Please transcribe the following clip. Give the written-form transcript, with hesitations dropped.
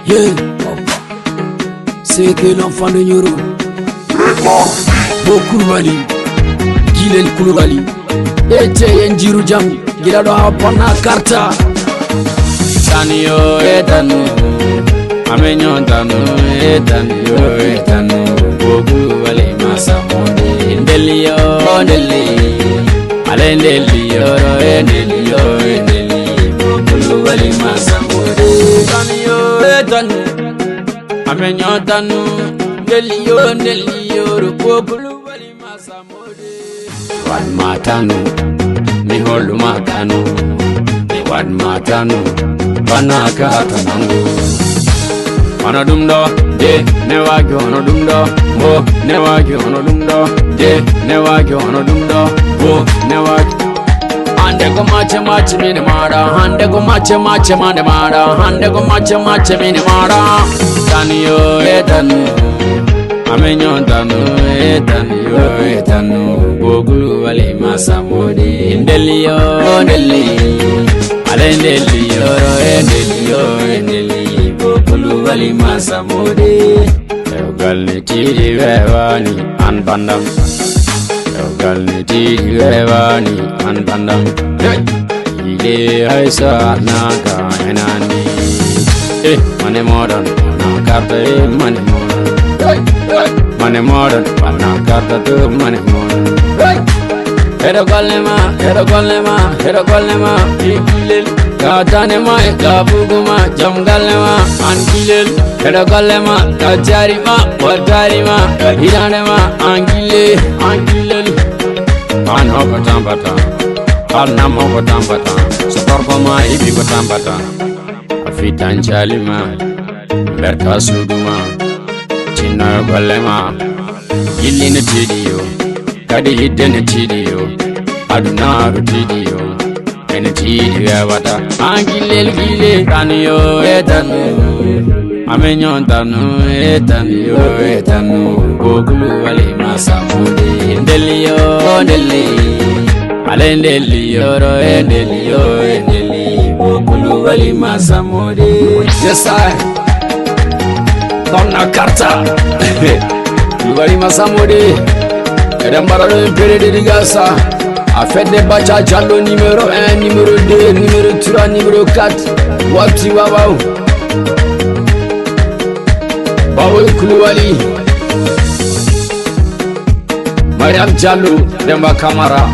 Yeah, c'est que l'enfant de Nyoro. Bokurwali, Gilel Kulwali, Ete Yenjiru Jam, Gilado Apana Karta. Tanio etanu, amenyo tanu etanio etanu, Bokurwali masamode, Delio Deli, Alendelio Endelio Endeli, Bokurwali masamode. Tanio etanu, amenyo tanu, Delio Delio, Bokurwali masamode. Wan matanu, mi holu matanu, mi wan matanu. Banaka tanangu ono dumdo de ne wagi ono dumdo bo ne wagi ono dumdo de ne wagi ono dumdo bo ne wagi hande go mache mini mara hande go mache mane mara hande go mache mini mara taniyo etanu amenyo tanu etaniyo etanu bogulu wali masamodi ndeliyo ndeli Alendelio endelio endeli Bokulu wali masamode Eugalni tiri wewani an bandam Eugalni tiri wewani an bandam Ile haisa naka enani Mane modern na karta mane modern Mane modern na karta tu mane modern Heɗo golle ma ikilel katane ma kabuguma jam galle ma ankilel heɗo golle ma kajari ma watari ma hirane ma ankilel an hoko tambata al nam hoko tambata so torko ma ibi ko tambata afitan jalima berka suduma tinno golle ma gillina tidiyo kadi hiddene tidiyo aduna tidiyo ene tidiyo wata angilel gile taniyo etanu amenyo tanu etaniyo etanu bogulu wali masamode ndeliyo ndeli alendeliyo ro endeliyo endeli bogulu wali masamode yes I donna karta wali masamode Edambara le pere de Gasa a fait des bacha jalo numéro 1, numéro 2, numéro 3, numéro 4. Wapti wabao Bawo Kulwali Mariam Jallo Demba Kamara